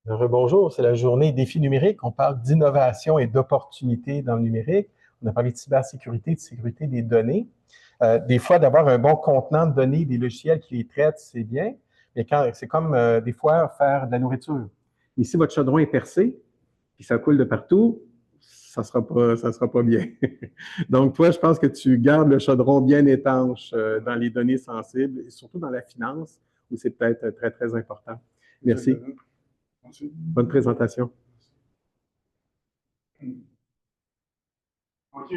Rebonjour, c'est la journée défi numérique. On parle d'innovation et d'opportunités dans le numérique. On a parlé de cybersécurité, de sécurité des données. Des fois, d'avoir un bon contenant de données, des logiciels qui les traitent, c'est bien. Mais quand c'est comme des fois faire de la nourriture. Et si votre chaudron est percé, puis ça coule de partout, ça sera pas bien. Donc, toi, je pense que tu gardes le chaudron bien étanche dans les données sensibles, et surtout dans la finance, où c'est peut-être très, très important. Merci. Bonne présentation. OK.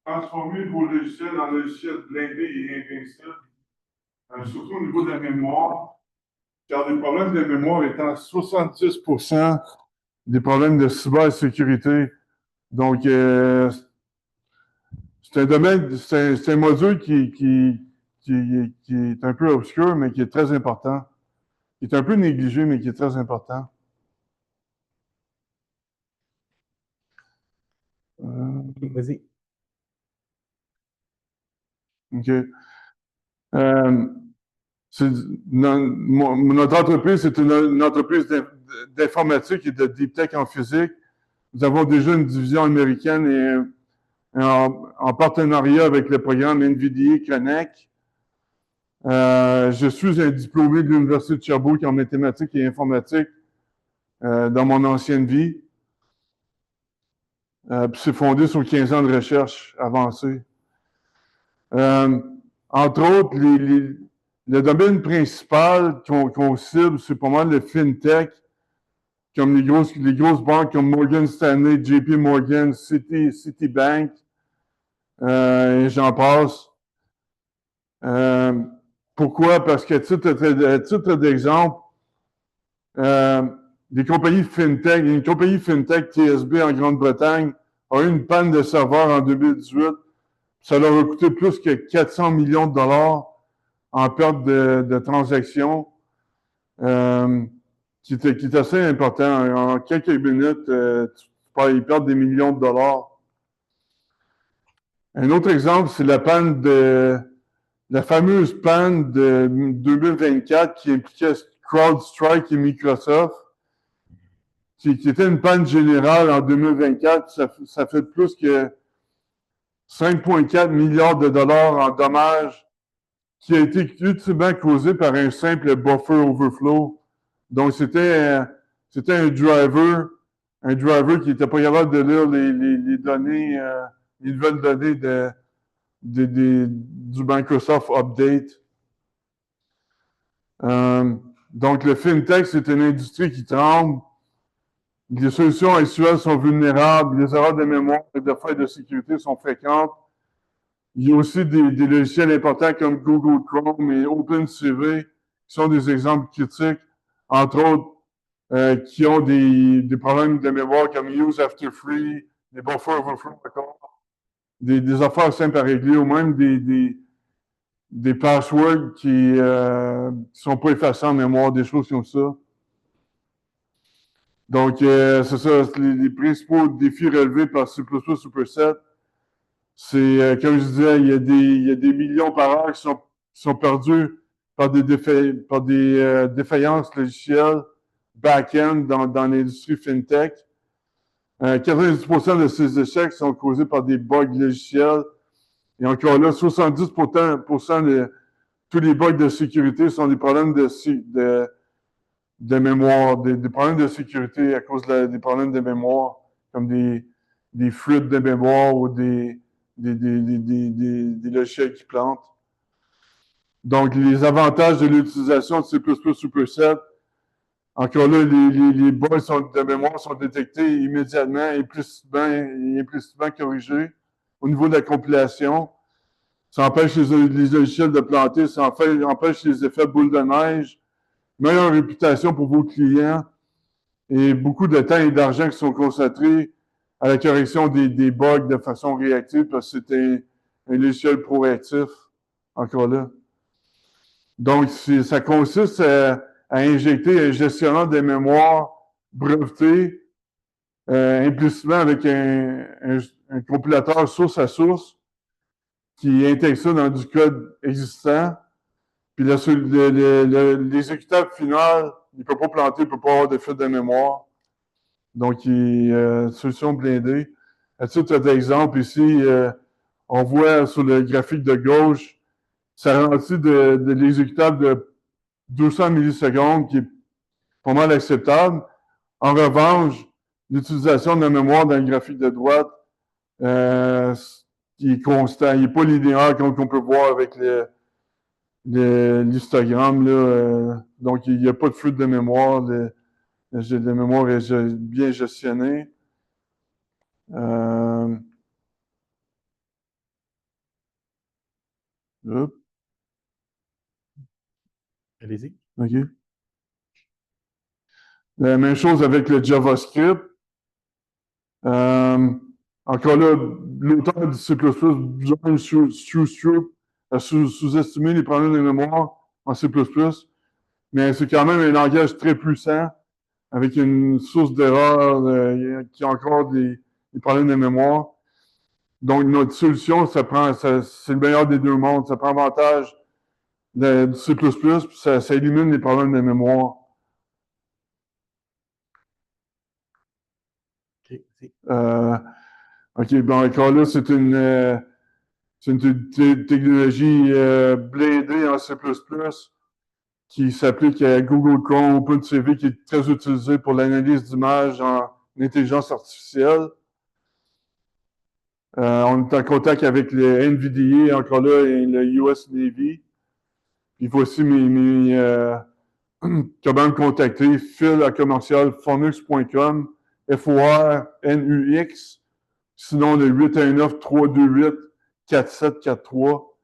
Transformer vos logiciels en logiciels blindés et invincibles, surtout au niveau de la mémoire, car les problèmes de mémoire étant 70% des problèmes de cybersécurité. Donc, c'est un domaine, c'est un module qui est un peu obscur, mais qui est très important. Qui est un peu négligé, mais qui est très important. Vas-y. OK. Notre entreprise, c'est une entreprise d'informatique et de deep tech en physique. Nous avons déjà une division américaine et en partenariat avec le programme NVIDIA Connect. Je suis un diplômé de l'Université de Sherbrooke en mathématiques et informatique dans mon ancienne vie. Puis c'est fondé sur 15 ans de recherche avancée. Entre autres, le domaine principal qu'on cible, c'est pas mal le FinTech, comme les grosses banques comme Morgan Stanley, JP Morgan, Citibank, et j'en passe. Pourquoi? Parce qu'à titre d'exemple, des compagnies FinTech, une compagnie FinTech TSB en Grande-Bretagne a eu une panne de serveur en 2018. Ça leur a coûté plus que 400 millions de dollars en perte de transactions, qui est assez important. En quelques minutes, ils perdent des millions de dollars. Un autre exemple, c'est la fameuse panne de 2024 qui impliquait CrowdStrike et Microsoft, qui était une panne générale en 2024. Ça fait plus que 5,4 milliards de dollars en dommages qui a été ultimement causé par un simple buffer overflow. Donc, c'était un driver qui n'était pas capable de lire les données, les nouvelles données du Microsoft Update. Donc, le FinTech, c'est une industrie qui tremble. Les solutions actuelles sont vulnérables. Les erreurs de mémoire et de failles de sécurité sont fréquentes. Il y a aussi des logiciels importants comme Google Chrome et OpenCV qui sont des exemples critiques, entre autres, qui ont des problèmes de mémoire comme Use After Free, des buffer overflow encore, des affaires simples à régler ou même des passwords qui sont pas effacés en mémoire, des choses comme ça. Donc, c'est ça, les principaux défis relevés par C++ Superset. C'est, comme je disais, il y a des millions par heure qui sont perdus par des défaillances logicielles back-end dans l'industrie FinTech. 90% de ces échecs sont causés par des bugs logiciels. Et encore là, 70% de tous les bugs de sécurité sont des problèmes de mémoire, des problèmes de sécurité à cause des problèmes de mémoire, comme des flûtes de mémoire ou des logiciels qui plantent. Donc, les avantages de l'utilisation de C++ Superset, encore là, les bugs de mémoire sont détectés immédiatement, implicitement corrigés au niveau de la compilation. Ça empêche les logiciels de planter, ça empêche les effets boule de neige, meilleure réputation pour vos clients et beaucoup de temps et d'argent qui sont concentrés à la correction des bugs de façon réactive parce que c'est un logiciel proactif, encore là. Donc, ça consiste à injecter un gestionnaire de mémoire breveté implicitement avec un compilateur source à source qui intègre ça dans du code existant. Puis l'exécutable final Il ne peut pas planter, il ne peut pas avoir de fuite de mémoire. Donc, solution blindée. À titre d'exemple, ici, on voit sur le graphique de gauche, ça ralentit de l'exécutable de 200 millisecondes, qui est pas mal acceptable. En revanche, l'utilisation de la mémoire dans le graphique de droite, il est constant. Il n'est pas linéaire comme on peut voir avec l'histogramme. Donc, il n'y a pas de fuite de mémoire. La mémoire est bien gestionnée. Allez-y. OK. La même chose avec le JavaScript. Encore là, l'auteur du C++ besoin sous-estimer les problèmes de mémoire en C++, mais c'est quand même un langage très puissant avec une source d'erreur qui a encore des problèmes de mémoire. Donc, notre solution, c'est le meilleur des deux mondes. Ça prend avantage du C++, puis ça élimine les problèmes de mémoire. OK, bon, encore là, c'est une technologie blindée en C++ qui s'applique à Google Chrome, OpenCV, qui est très utilisé pour l'analyse d'images en intelligence artificielle. On est en contact avec le NVDA, encore là, et le US Navy. Puis voici comment me contacter, phil@commercialfornux.com, FORNUX, sinon le 819-328-4743.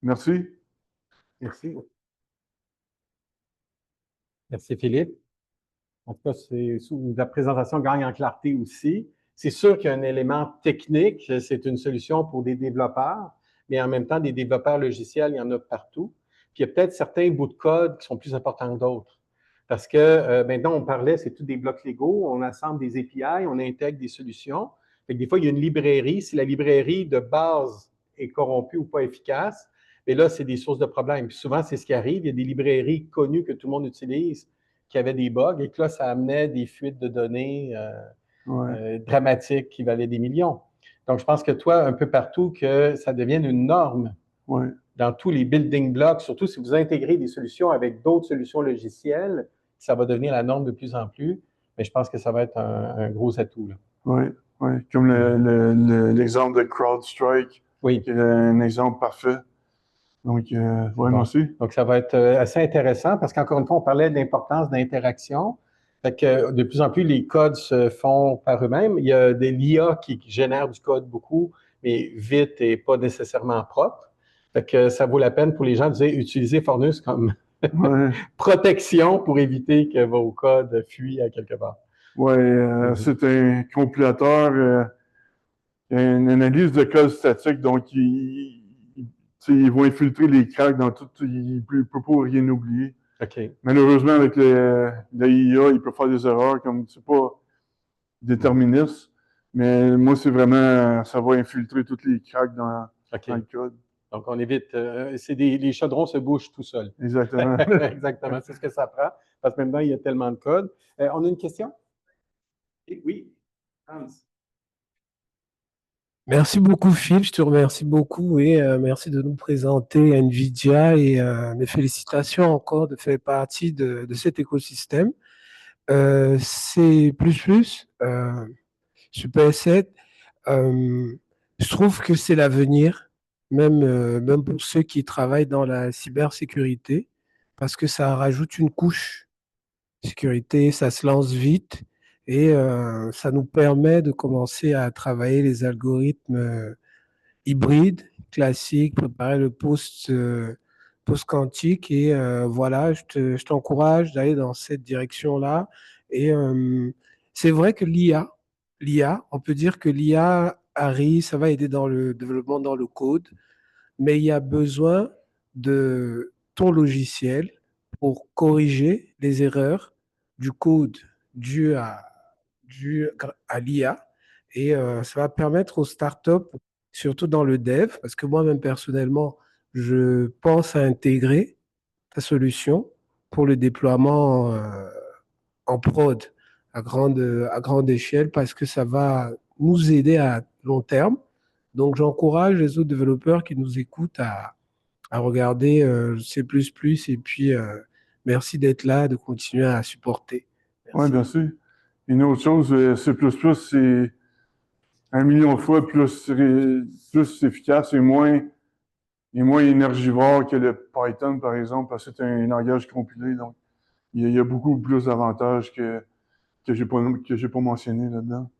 Merci. Merci. Merci, Philippe. En tout cas, la présentation gagne en clarté aussi. C'est sûr qu'il y a un élément technique, c'est une solution pour des développeurs, mais en même temps, des développeurs logiciels, il y en a partout. Puis il y a peut-être certains bouts de code qui sont plus importants que d'autres. Parce que maintenant, on parlait, c'est tout des blocs Lego, on assemble des API, on intègre des solutions. Fait que des fois, il y a une librairie. Si la librairie de base est corrompue ou pas efficace, mais là, c'est des sources de problèmes. Puis souvent, c'est ce qui arrive. Il y a des librairies connues que tout le monde utilise qui avaient des bugs et que là, ça amenait des fuites de données dramatiques qui valaient des millions. Donc, je pense que toi, un peu partout, que ça devienne une norme dans tous les building blocks, surtout si vous intégrez des solutions avec d'autres solutions logicielles, ça va devenir la norme de plus en plus. Mais je pense que ça va être un gros atout. Oui, comme l'exemple de CrowdStrike, qui est un exemple parfait. Donc, moi aussi. Donc, ça va être assez intéressant parce qu'encore une fois, on parlait de l'importance d'interaction. Fait que de plus en plus, les codes se font par eux-mêmes. Il y a des l'IA qui génèrent du code beaucoup, mais vite et pas nécessairement propre. Fait que ça vaut la peine pour les gens d'utiliser Fornus comme protection pour éviter que vos codes fuient à quelque part. Oui, c'est un compilateur, une analyse de code statique, donc ils vont infiltrer les cracks dans tout, il ne peut pas rien oublier. Malheureusement, avec l'IA, il peut faire des erreurs, comme c'est pas déterministe, mais moi, c'est vraiment, ça va infiltrer tous les cracks dans le code. Donc, on évite, les chaudrons se bougent tout seuls. Exactement. Exactement, c'est ce que ça prend, parce que maintenant, il y a tellement de code. On a une question? Oui, Hans. Merci beaucoup, Phil. Je te remercie beaucoup et merci de nous présenter NVIDIA et mes félicitations encore de faire partie de cet écosystème. C++, Super 7, je trouve que c'est l'avenir, même pour ceux qui travaillent dans la cybersécurité, parce que ça rajoute une couche sécurité, ça se lance vite et ça nous permet de commencer à travailler les algorithmes hybrides, classiques, préparer le post-quantique. Et voilà, je t'encourage d'aller dans cette direction-là. Et c'est vrai que l'IA, on peut dire que l'IA arrive, ça va aider dans le développement dans le code, mais il y a besoin de ton logiciel pour corriger les erreurs du code dû à l'IA. Et ça va permettre aux startups, surtout dans le dev, parce que moi-même personnellement, je pense à intégrer ta solution pour le déploiement en prod à grande échelle parce que ça va nous aider à long terme. Donc, j'encourage les autres développeurs qui nous écoutent à regarder C++ et puis merci d'être là, de continuer à supporter. Oui, Merci. bien sûr. Une autre chose, C++, c'est 1 million de fois plus efficace et moins énergivore que le Python, par exemple, parce que c'est un langage compilé. Donc, il y a beaucoup plus d'avantages que j'ai pas mentionné là-dedans.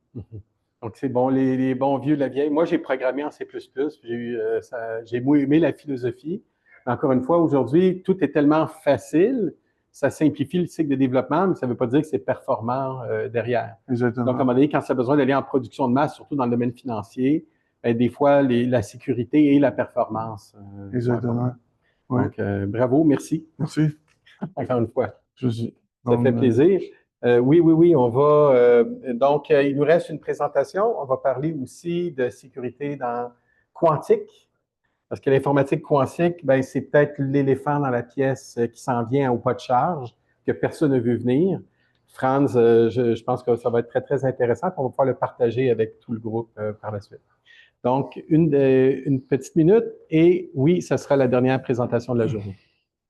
Donc, c'est bon, les bons vieux de la vieille. Moi, j'ai programmé en C++, j'ai aimé la philosophie. Mais encore une fois, aujourd'hui, tout est tellement facile, ça simplifie le cycle de développement, mais ça ne veut pas dire que c'est performant derrière. Exactement. Donc, à un moment donné, quand ça a besoin d'aller en production de masse, surtout dans le domaine financier, des fois, la sécurité et la performance. Exactement. Oui. Donc, bravo, merci. Merci. Encore une fois. Je suis. Ça fait plaisir. Oui, on va. Donc, il nous reste une présentation. On va parler aussi de sécurité quantique, parce que l'informatique quantique, ben, c'est peut-être l'éléphant dans la pièce qui s'en vient au pas de charge, que personne ne veut venir. Franz, je pense que ça va être très, très intéressant. On va pouvoir le partager avec tout le groupe par la suite. Donc, une petite minute et oui, ça sera la dernière présentation de la journée.